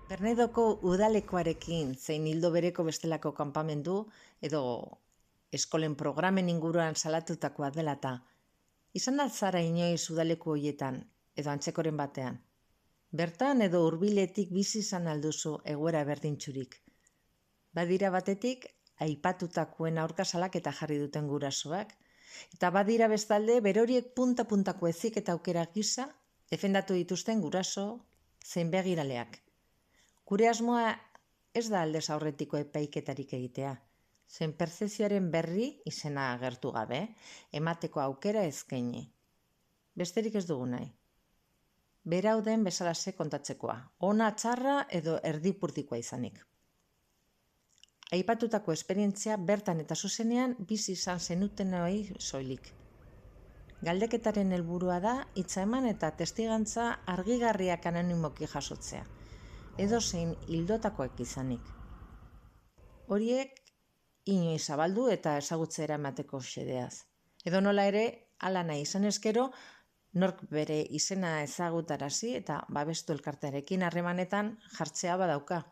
Bernedoko udalekoarekin zein ildo bereko bestelako kanpamendu edo eskolen programen inguruan salatutakoa dela eta izan altzara inoiz udaleku hoietan edo antzekoren batean. Bertan edo hurbiletik bizi izan alduzu egoera berdintxurik. Badira batetik, aipatutakoen aurka salaketa jarri duten gurasoak, eta badira bestalde beroriek punta-puntako ezik eta aukera gisa defendatu dituzten guraso zein begiraleak. Gure asmoa ez da aldez aurretiko epaiketarik egitea, zen perzezioaren berri izena agertu gabe, emateko aukera eskaini. Besterik ez dugu nahi. Berau den bezalase kontatzekoa, ona txarra edo erdipurdikoa izanik. Aipatutako esperientzia bertan eta zuzenean bizi izan zenutenoi soilik. Galdeketaren helburua da hitza eman eta testigantza argigarriak anonimoki jasotzea, edozein hildotakoek izanik. Horiek inoiz zabaldu eta ezagutzera emateko xedeaz. Edo nola ere, hala nahi izan ezkero, nork bere izena ezagutarazi eta babestu elkartearekin harremanetan jartzea badauka.